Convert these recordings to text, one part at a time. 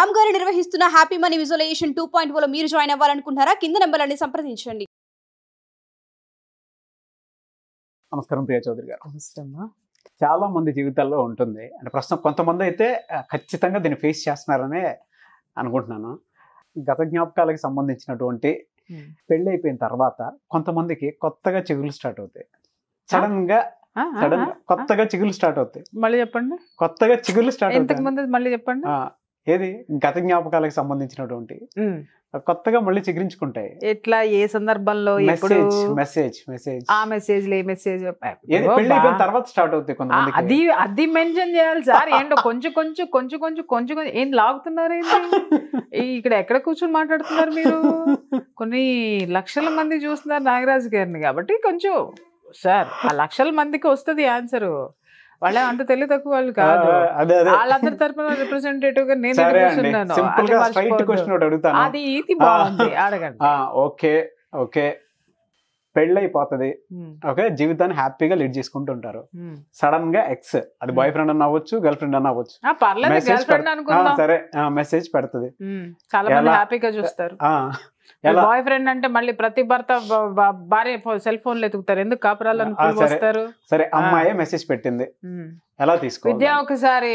రామ్ గారు నిర్వహిస్తున్న happy money visualisation 2.0 లో మీరు జాయిన్ అవ్వాలనుకుంటున్నారా? కింద నంబర్లని సంప్రదించండి. నమస్కారం ప్రియా చౌదరి గారు. నమస్తే. చాలా మంది జీవితాల్లో ఉంటుంది అంటే ప్రస్తుతం కొంతమంది అయితే ఖచ్చితంగా దీన్ని ఫేస్ చేస్తున్నారనే అనుకుంటున్నాను. గత జ్ఞాపకాలకు సంబంధించినటువంటి పెళ్ళి అయిపోయిన తర్వాత కొంతమందికి కొత్తగా చిగులు స్టార్ట్ అవుతాయి. సడన్ గా కొత్తగా చిగులు స్టార్ట్ అవుతాయి. మళ్ళీ చెప్పండి. కొత్తగా చిగులు స్టార్ట్ ఇంతకు ముందు మళ్ళీ చెప్పండి. ఏది గత జ్ఞాపకాలకు సంబంధించినటువంటి కొత్తగా మళ్ళీ చిగురించుకుంటాయి. ఎట్లా, ఏ సందర్భంలో, ఎప్పుడు? మెసేజ్ ఆ మెసేజ్ ఏ మెసేజ్ పెళ్లి అయిపోయిన తర్వాత స్టార్ట్ అవుతాయి కొంతమంది. అది మెన్షన్ చేయాలి సార్. ఏంటో కొంచెం కొంచెం ఏం లాగుతున్నారు? ఇక్కడ ఎక్కడ కూర్చొని మాట్లాడుతున్నారు మీరు? కొన్ని లక్షల మంది చూస్తున్నారు నాగరాజు గారిని, కాబట్టి కొంచెం సార్ ఆ లక్షల మందికి వస్తుంది ఆన్సర్. వాళ్ళే అంత తెలివి తక్కువ వాళ్ళు కాదు. వాళ్ళందరి తరపున రిప్రజెంటేటివ్ గా నేను కూర్చున్నాను. అది ఇది బాగుంది, అడగండి. ఓకే, పెళ్ళైపోతుంది. ఓకే, జీవితాన్ని హ్యాపీగా లీడ్ చేసుకుంటుంటారు. సడన్ గా ఎక్స్, అది బాయ్ ఫ్రెండ్ అన్న అవ్వచ్చు, గర్ల్ ఫ్రెండ్ అన్న అవ్వచ్చు, సరే మెసేజ్ పెడుతుంది. చాలా మంది హ్యాపీగా చూస్తారు. బాయ్ ఫ్రెండ్ అంటే మళ్ళీ ప్రతి భర్త భార్య సెల్ ఫోన్ లో ఎతుకుతారు. ఎందుకు కాపురాలను వస్తారు? సరే, అమ్మాయి మెసేజ్ పెట్టింది, ఎలా తీసుకో? విద్య ఒకసారి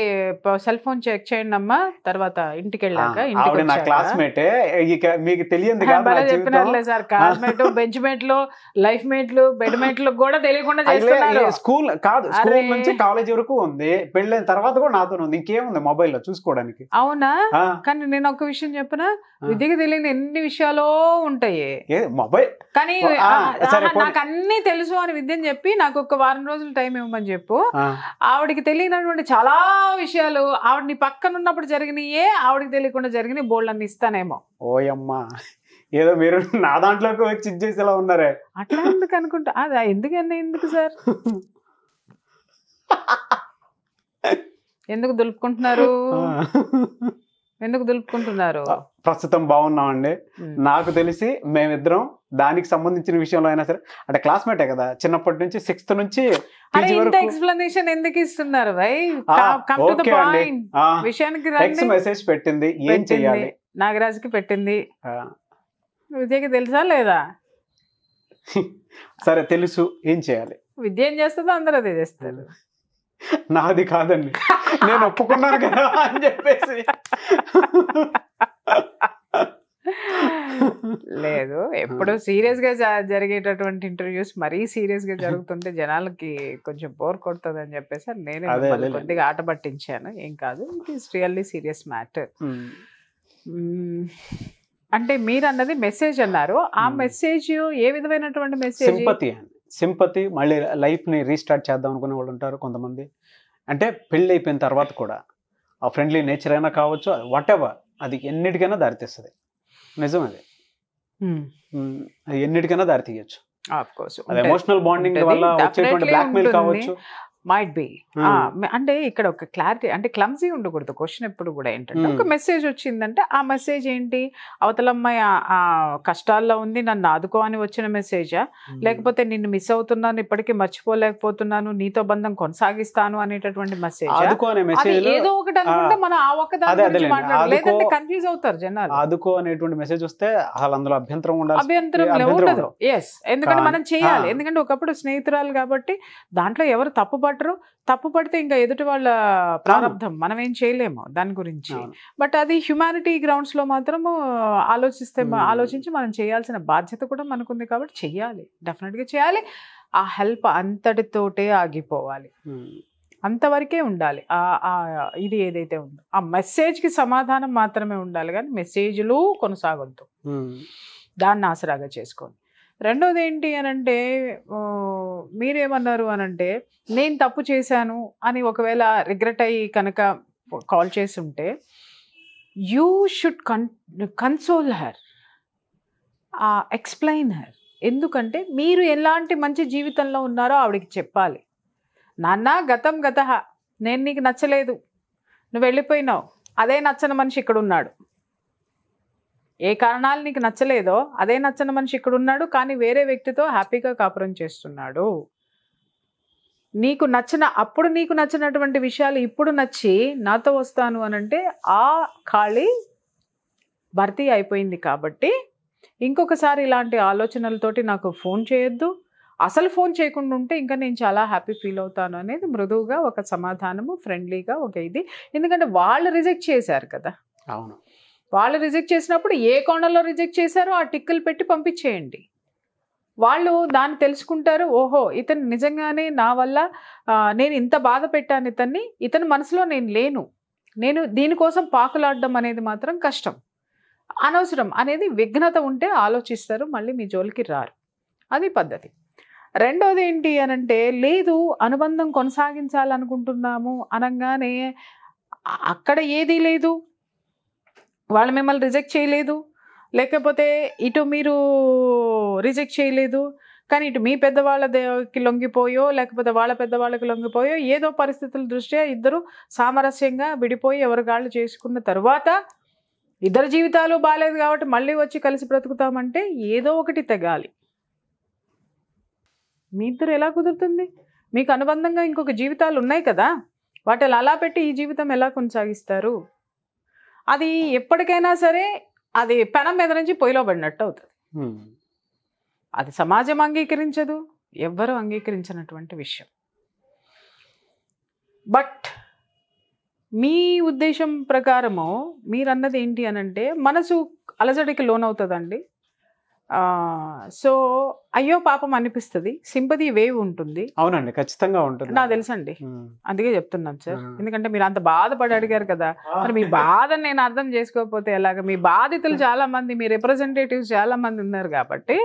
సెల్ ఫోన్ చెక్ చేయండి అమ్మా, తర్వాత ఇంటికి వెళ్ళాక. నా క్లాస్మేటే, మీకు తెలియదు చెప్పినట్లే సార్. క్లాస్మేట్, బెంచ్ మేట్లు, లైఫ్ మేట్లు, బెడ్ మేట్లు కూడా తెలియకుండా చేస్తున్నారు. స్కూల్ కాదు, స్కూల్ నుంచి కాలేజ్ వరకు ఉంది. పెళ్ళైన తర్వాత కూడా నాతో ఉంది. ఇంకేముంది మొబైల్ లో చూసుకోవడానికి? అవునా? కానీ నేను ఒక విషయం చెప్పిన, విద్యకి తెలియని ఎన్ని విషయాలు ఉంటాయి మొబైల్. కానీ నాకు అన్ని తెలుసు అని విద్యని చెప్పి నాకు ఒక వారం రోజులు టైం ఇవ్వమని చెప్పు. ఆవిడికి తెలియనటువంటి చాలా విషయాలు ఆవిడని పక్కన ఉన్నప్పుడు జరిగినాయే, ఆవిడకి తెలియకుండా జరిగినాయి బోల్డ్ అన్ని ఇస్తానేమో. ఓయమ్మా, ఏదో మీరు నా దాంట్లోకి వచ్చి ఇచ్చేసేలా ఉన్నారే. అట్లా ఎందుకు అనుకుంటా? అదా ఎందుకు సార్? ఎందుకు దులుపుకుంటున్నారు? ప్రస్తుతం బాగున్నామండి. నాకు తెలిసి మేమిద్దరం దానికి సంబంధించిన విషయంలో అయినా సరే, అంటే క్లాస్మేటే కదా, చిన్నప్పటి నుంచి 6th నుంచి ఎక్స్ప్లెనేషన్ ఎందుకు ఇస్తున్నారు? విషయానికి మెసేజ్ పెట్టింది, ఏం చెయ్యాలి? నాగరాజుకి పెట్టింది, విద్యకి తెలుసా లేదా? సరే, తెలుసు, ఏం చేయాలి? విద్య ఏం చేస్తుందో అందరూ అదే చేస్తారు. నాది కాదండి, నేను ఒప్పుకున్నాను కదా అని చెప్పేసి. లేదు, ఎప్పుడు సీరియస్ గా జరిగేటటువంటి ఇంటర్వ్యూస్ మరీ సీరియస్ గా జరుగుతుంటే జనాలకి కొంచెం బోర్ కొడుతుంది అని చెప్పేసి నేను కొద్దిగా ఆట పట్టించాను. ఏం కాదు, it is really serious matter. అంటే మీరు అన్నది మెసేజ్ అన్నారు. ఆ మెసేజ్ ఏ విధమైనటువంటి మెసేజ్? సింపతి, మళ్ళీ లైఫ్ని రీస్టార్ట్ చేద్దాం అనుకునే వాళ్ళు ఉంటారు కొంతమంది. అంటే పెళ్ళి అయిపోయిన తర్వాత కూడా ఆ ఫ్రెండ్లీ నేచర్ అయినా కావచ్చు, వాట్ ఎవర్, అది ఎన్నిటికైనా దారితీస్తుంది. నిజం అది, ఎన్నిటికైనా దారి తీయచ్చు. అది ఎమోషనల్ బాండింగ్ వల్ల వచ్చేటువంటి బ్లాక్మెయిల్ కావచ్చు. Might be. అంటే ఇక్కడ ఒక క్లారిటీ, అంటే క్లమ్జీ ఉండకూడదు క్వశ్చన్ ఎప్పుడు కూడా. ఏంటంటే ఒక మెసేజ్ వచ్చిందంటే ఆ మెసేజ్ ఏంటి? అవతల అమ్మాయి ఆ కష్టాల్లో ఉంది, నన్ను ఆదుకో అని వచ్చిన మెసేజా, లేకపోతే నిన్ను మిస్ అవుతున్నాను, ఇప్పటికీ మర్చిపోలేకపోతున్నాను, నీతో బంధం కొనసాగిస్తాను అనేటటువంటి మెసేజ్? ఏదో ఒకటి అనుకుంటే మనం ఆ ఒక్క దాని గురించి మాట్లాడాలి, లేదంటే కన్ఫ్యూజ్ అవుతారు జనాలు. ఆదుకో అనేటువంటి మెసేజ్ వస్తే అసలు అందులో అభ్యంతరం ఉండదు. ఎస్, ఎందుకంటే మనం చేయాలి. ఎందుకంటే ఒకప్పుడు స్నేహితురాలు కాబట్టి దాంట్లో ఎవరు తప్పు పడితే ఇంకా ఎదుటి వాళ్ళ ప్రారంభం, మనం ఏం చేయలేము దాని గురించి. బట్ అది హ్యుమానిటీ గ్రౌండ్స్ లో మాత్రము ఆలోచించి మనం చేయాల్సిన బాధ్యత కూడా మనకుంది కాబట్టి చెయ్యాలి, డెఫినెట్ గా చేయాలి. ఆ హెల్ప్ అంతటితోటే ఆగిపోవాలి, అంతవరకే ఉండాలి. ఇది ఏదైతే ఉందో ఆ మెసేజ్ కి సమాధానం మాత్రమే ఉండాలి, కానీ మెసేజ్లు కొనసాగొద్దు, దాన్ని ఆసరాగా చేసుకోండి. రెండోది ఏంటి అనంటే, మీరేమన్నారు అనంటే, నేను తప్పు చేశాను అని ఒకవేళ రిగ్రెట్ అయ్యి కనుక కాల్ చేసి ఉంటే, you should console her, explain her. ఎందుకంటే మీరు ఎలాంటి మంచి జీవితంలో ఉన్నారో ఆవిడకి చెప్పాలి. నాన్న, గతం గతః, నేను నీకు నచ్చలేదు, నువ్వు వెళ్ళిపోయినావు, అదే నచ్చని మనిషి ఇక్కడ ఉన్నాడు. ఏ కారణాలు నీకు నచ్చలేదో అదే నచ్చని మనిషి ఇక్కడ ఉన్నాడు, కానీ వేరే వ్యక్తితో హ్యాపీగా కాపురం చేస్తున్నాడు. నీకు నచ్చినటువంటి విషయాలు ఇప్పుడు నచ్చి నాతో వస్తాను అనంటే ఆ ఖాళీ భర్తీ అయిపోయింది. కాబట్టి ఇంకొకసారి ఇలాంటి ఆలోచనలతోటి నాకు ఫోన్ చేయొద్దు, అసలు ఫోన్ చేయకుండా ఉంటే ఇంకా నేను చాలా హ్యాపీ ఫీల్ అవుతాను అనేది మృదువుగా ఒక సమాధానము, ఫ్రెండ్లీగా ఒక ఇది. ఎందుకంటే వాళ్ళు రిజెక్ట్ చేశారు కదా. అవును, వాళ్ళు రిజెక్ట్ చేసినప్పుడు ఏ కోణంలో రిజెక్ట్ చేశారో ఆ టిక్కులు పెట్టి పంపించేయండి. వాళ్ళు దాన్ని తెలుసుకుంటారు. ఓహో, ఇతను నిజంగానే నా వల్ల నేను ఇంత బాధ పెట్టాను ఇతని మనసులో నేను లేను, నేను దీనికోసం పాకులాడడం అనేది మాత్రం కష్టం, అనవసరం అనేది విఘ్నత ఉంటే ఆలోచిస్తారు, మళ్ళీ మీ జోలికి రారు. అది పద్ధతి. రెండోది ఏంటి అనంటే, లేదు అనుబంధం కొనసాగించాలనుకుంటున్నాము అనగానే అక్కడ ఏదీ లేదు, వాళ్ళు మిమ్మల్ని రిజెక్ట్ చేయలేదు, లేకపోతే ఇటు మీరు రిజెక్ట్ చేయలేదు, కానీ ఇటు మీ పెద్దవాళ్ళకి లొంగిపోయో లేకపోతే వాళ్ళ పెద్దవాళ్ళకి లొంగిపోయో ఏదో పరిస్థితుల దృష్ట్యా ఇద్దరు సామరస్యంగా విడిపోయి ఎవరిగాళ్ళు చేసుకున్న తర్వాత ఇద్దరు జీవితాలు బాగాలేదు కాబట్టి మళ్ళీ వచ్చి కలిసి బ్రతుకుతామంటే ఏదో ఒకటి తెగాలి. మీ ఇద్దరు ఎలా కుదురుతుంది? మీకు అనుబంధంగా ఇంకొక జీవితాలు ఉన్నాయి కదా, వాటిని అలా పెట్టి ఈ జీవితం ఎలా కొనసాగిస్తారు? అది ఎప్పటికైనా సరే అది పెనం మీద నుంచి పొయ్యిలో పడినట్టు అవుతుంది. అది సమాజం అంగీకరించదు, ఎవ్వరూ అంగీకరించినటువంటి విషయం. బట్ మీ ఉద్దేశం ప్రకారము మీరన్నది ఏంటి అనంటే, మనసు అలజడికి లోనవుతుందండి. సో అయ్యో పాపం అనిపిస్తుంది, సింపతి వేవ్ ఉంటుంది. అవునండి, ఖచ్చితంగా ఉంటుంది, నాకు తెలుసండి, అందుకే చెప్తున్నాను సార్. ఎందుకంటే మీరు అంత బాధపడి అడిగారు కదా, మరి మీ బాధను నేను అర్థం చేసుకోకపోతే ఎలాగ? మీ బాధితులు చాలా మంది, మీ రిప్రజెంటేటివ్స్ చాలా మంది ఉన్నారు కాబట్టి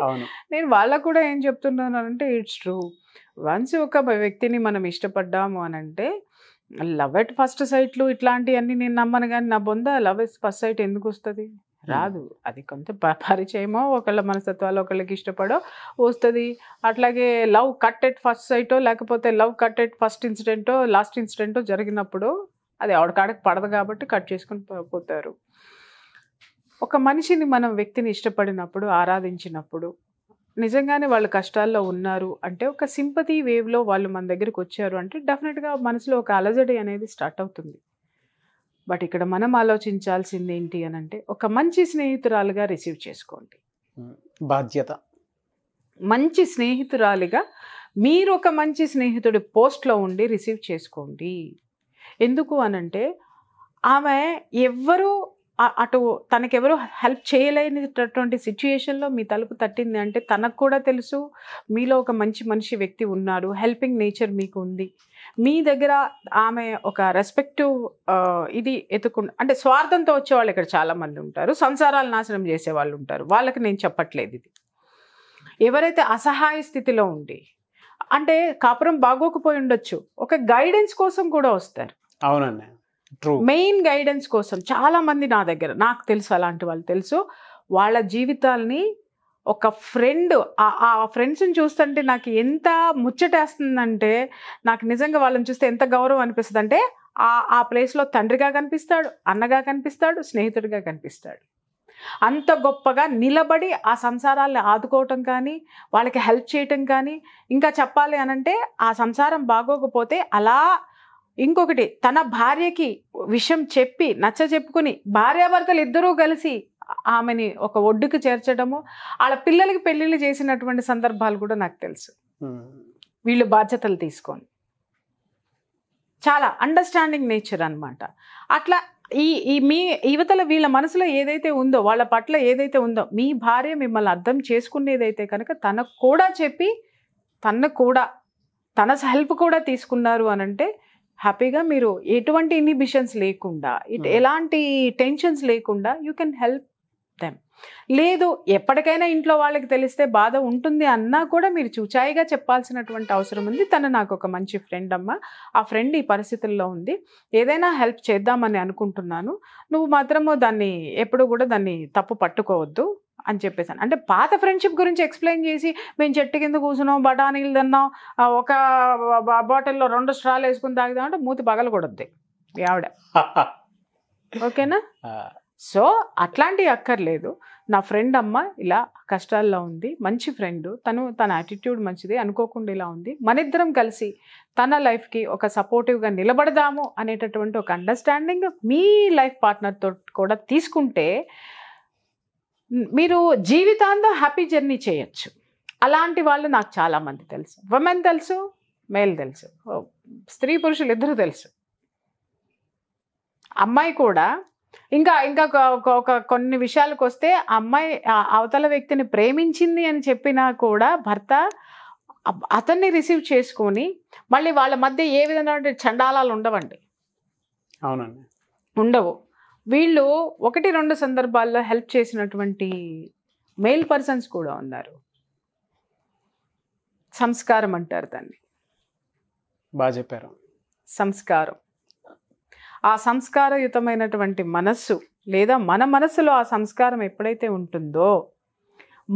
నేను వాళ్ళకు కూడా ఏం చెప్తున్నాను అంటే, ఇట్స్ ట్రూ. వన్స్ ఒక వ్యక్తిని మనం ఇష్టపడ్డాము అనంటే, లవ్ ఎట్ ఫస్ట్ సైట్లు ఇట్లాంటివన్నీ నేను నమ్మను. కానీ నా బొంద లవ్ ఎట్ ఫస్ట్ సైట్ ఎందుకు వస్తుంది? రాదు. అది కొంత పరిచయమో, ఒకళ్ళ మనస్తత్వాలు ఒకళ్ళకి ఇష్టపడో వస్తుంది. అట్లాగే లవ్ కట్ ఎట్ ఫస్ట్ సైటో లేకపోతే లవ్ కట్ ఎట్ ఫస్ట్ ఇన్సిడెంటో లాస్ట్ ఇన్సిడెంటో జరిగినప్పుడు అది ఆవిడకాడకి పడదు కాబట్టి కట్ చేసుకుని పోతారు. ఒక మనిషిని మనం వ్యక్తిని ఇష్టపడినప్పుడు, ఆరాధించినప్పుడు, నిజంగానే వాళ్ళు కష్టాల్లో ఉన్నారు అంటే ఒక సింపతి వేవ్లో వాళ్ళు మన దగ్గరికి వచ్చారు అంటే డెఫినెట్గా మనసులో ఒక అలజడి అనేది స్టార్ట్ అవుతుంది. బట్ ఇక్కడ మనం ఆలోచించాల్సింది ఏంటి అని అంటే, ఒక మంచి స్నేహితురాలుగా రిసీవ్ చేసుకోండి. బాధ్యత. మంచి స్నేహితురాలిగా మీరు ఒక మంచి స్నేహితుడి పోస్ట్లో ఉండి రిసీవ్ చేసుకోండి. ఎందుకు అనంటే, ఆమె ఎవ్వరూ అటు తనకెవరూ హెల్ప్ చేయలేనటువంటి సిచ్యుయేషన్లో మీ తలుపు తట్టింది అంటే తనకు కూడా తెలుసు మీలో ఒక మంచి మనిషి వ్యక్తి ఉన్నాడు, హెల్పింగ్ నేచర్ మీకు ఉంది. మీ దగ్గర ఆమె ఒక రెస్పెక్టివ్ ఇది అంటే స్వార్థంతో వచ్చేవాళ్ళు ఇక్కడ చాలామంది ఉంటారు, సంసారాలు నాశనం చేసేవాళ్ళు ఉంటారు. వాళ్ళకి నేను చెప్పట్లేదు ఇది. ఎవరైతే అసహాయ స్థితిలో ఉండి అంటే కాపురం బాగోకపోయి ఉండొచ్చు, ఒక గైడెన్స్ కోసం కూడా వస్తారు. అవునండి, మెయిన్ గైడెన్స్ కోసం చాలా మంది నా దగ్గర, నాకు తెలుసు, అలాంటి వాళ్ళు తెలుసు. వాళ్ళ జీవితాల్ని ఒక ఫ్రెండ్, ఆ ఫ్రెండ్స్ని చూస్తుంటే నాకు ఎంత ముచ్చటేస్తుందంటే, నాకు నిజంగా వాళ్ళని చూస్తే ఎంత గౌరవం అనిపిస్తుంది అంటే, ఆ ప్లేస్లో తండ్రిగా కనిపిస్తాడు, అన్నగా కనిపిస్తాడు, స్నేహితుడిగా కనిపిస్తాడు. అంత గొప్పగా నిలబడి ఆ సంసారాలను ఆదుకోవటం కానీ, వాళ్ళకి హెల్ప్ చేయటం కానీ, ఇంకా చెప్పాలి అనంటే ఆ సంసారం బాగోకపోతే అలా ఇంకొకటి తన భార్యకి విషయం చెప్పి నచ్చ చెప్పుకుని భార్యాభర్తలు ఇద్దరూ కలిసి ఆమెని ఒక ఒడ్డుకు చేర్చడము, వాళ్ళ పిల్లలకి పెళ్ళిళ్ళు చేసినటువంటి సందర్భాలు కూడా నాకు తెలుసు. వీళ్ళు బాధ్యతలు తీసుకొని చాలా అండర్స్టాండింగ్ నేచర్ అన్నమాట. అట్లా ఈ మీ యువతల వీళ్ళ మనసులో ఏదైతే ఉందో, వాళ్ళ పట్ల ఏదైతే ఉందో, మీ భార్య మిమ్మల్ని అర్థం చేసుకునేదైతే కనుక తనకు కూడా చెప్పి తన హెల్ప్ కూడా తీసుకున్నారు అనంటే హ్యాపీగా మీరు ఎటువంటి ఇన్హిబిషన్స్ లేకుండా, ఎలాంటి టెన్షన్స్ లేకుండా యూ కెన్ హెల్ప్ దెమ్. లేదు ఎప్పటికైనా ఇంట్లో వాళ్ళకి తెలిస్తే బాధ ఉంటుంది అన్నా కూడా మీరు చూచాయిగా చెప్పాల్సినటువంటి అవసరం ఉంది. తను నాకు ఒక మంచి ఫ్రెండ్ అమ్మ, ఆ ఫ్రెండ్ ఈ పరిస్థితుల్లో ఉంది, ఏదైనా హెల్ప్ చేద్దామని అనుకుంటున్నాను, నువ్వు మాత్రము దాన్ని ఎప్పుడు కూడా దాన్ని తప్పు పట్టుకోవద్దు అని చెప్పేసాను. అంటే పాత ఫ్రెండ్షిప్ గురించి ఎక్స్ప్లెయిన్ చేసి మేము చెట్టు కింద కూర్చున్నాం, బఠానీలు తిన్నాం, ఒక బాటిల్లో 2 స్ట్రాలు వేసుకుని తాగుదాం అంటే మూతి పగలకూడద్ది మీ ఆవిడ. ఓకేనా? సో అట్లాంటివి అక్కర్లేదు. నా ఫ్రెండ్ అమ్మ ఇలా కష్టాల్లో ఉంది, మంచి ఫ్రెండ్, తన యాటిట్యూడ్ మంచిది, అనుకోకుండా ఇలా ఉంది, మనిద్దరం కలిసి తన లైఫ్కి ఒక సపోర్టివ్గా నిలబడదాము అనేటటువంటి ఒక అండర్స్టాండింగ్ మీ లైఫ్ పార్ట్నర్తో కూడా తీసుకుంటే మీరు జీవితాంతం హ్యాపీ జర్నీ చేయొచ్చు. అలాంటి వాళ్ళు నాకు చాలామంది తెలుసు. ఉమెన్ తెలుసు, మేల్ తెలుసు, స్త్రీ పురుషులు ఇద్దరు తెలుసు. అమ్మాయి కూడా ఇంకా ఒక కొన్ని విషయాలకు వస్తే అమ్మాయి అవతల వ్యక్తిని ప్రేమించింది అని చెప్పినా కూడా భర్త అతన్ని రిసీవ్ చేసుకొని మళ్ళీ వాళ్ళ మధ్య ఏ విధమైన చండాలాలు ఉండవండి. అవునండి, ఉండవు. వీళ్ళు 1-2 సందర్భాల్లో హెల్ప్ చేసినటువంటి మేల్ పర్సన్స్ కూడా ఉన్నారు. సంస్కారం అంటారు దాన్ని. బాగా చెప్పారు. సంస్కారం, ఆ సంస్కారయుతమైనటువంటి మనస్సు లేదా మన మనస్సులో ఆ సంస్కారం ఎప్పుడైతే ఉంటుందో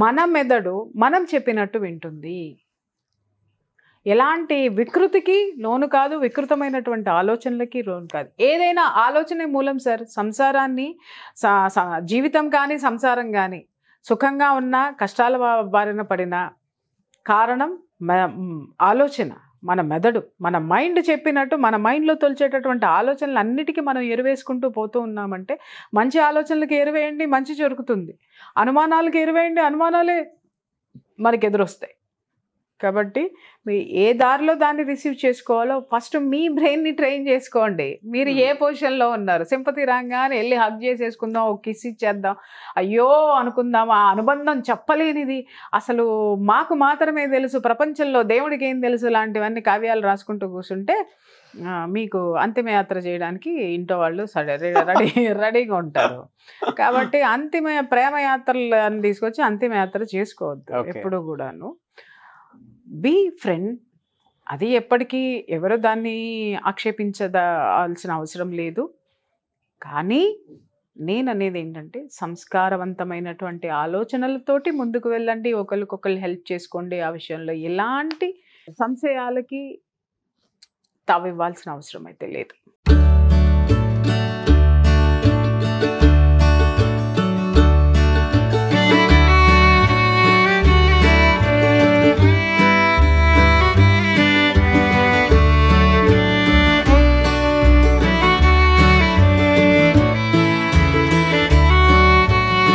మన మెదడు మనం చెప్పినట్టు వింటుంది. ఎలాంటి వికృతికి లోను కాదు, వికృతమైనటువంటి ఆలోచనలకి లోను కాదు. ఏదైనా ఆలోచనే మూలం సార్. సంసారాన్ని జీవితం కానీ సంసారం కానీ సుఖంగా ఉన్నా కష్టాల బారిన పడిన కారణం ఆలోచన. మన మెదడు, మన మైండ్ చెప్పినట్టు మన మైండ్లో తొలిచేటటువంటి ఆలోచనలు అన్నిటికీ మనం ఎరువేసుకుంటూ పోతూ ఉన్నామంటే, మంచి ఆలోచనలకు ఎరువేయండి, మంచి జరుగుతుంది. అనుమానాలకు ఎరువేయండి, అనుమానాలే మనకి ఎదురొస్తాయి. కాబట్టి మీ ఏ దారిలో దాన్ని రిసీవ్ చేసుకోవాలో ఫస్ట్ మీ బ్రెయిన్ని ట్రైన్ చేసుకోండి. మీరు ఏ పొజిషన్లో ఉన్నారు, సింపతి రాగానే వెళ్ళి హగ్ చేసేసుకుందాం, ఒక కిస్ ఇచ్చేద్దాం, అయ్యో అనుకుందాం, ఆ అనుబంధం చెప్పలేనిది, అసలు మాకు మాత్రమే తెలుసు, ప్రపంచంలో దేవుడికి ఏం తెలుసు, లాంటివన్నీ కావ్యాలు రాసుకుంటూ కూర్చుంటే మీకు అంతిమయాత్ర చేయడానికి ఇంట్లో వాళ్ళు రెడీగా ఉంటారు. కాబట్టి ప్రేమయాత్రలను తీసుకొచ్చి అంతిమయాత్ర చేసుకోవద్దు ఎప్పుడు కూడాను. Be friend. అది ఎప్పటికీ ఎవరు దాన్ని ఆక్షేపించాల్సిన అవసరం లేదు. కానీ నేను అనేది ఏంటంటే, సంస్కారవంతమైనటువంటి ఆలోచనలతోటి ముందుకు వెళ్ళండి, ఒకరికొకరు హెల్ప్ చేసుకోండి. ఆ విషయంలో ఎలాంటి సంశయాలకి తావివ్వాల్సిన అవసరం అయితే లేదు.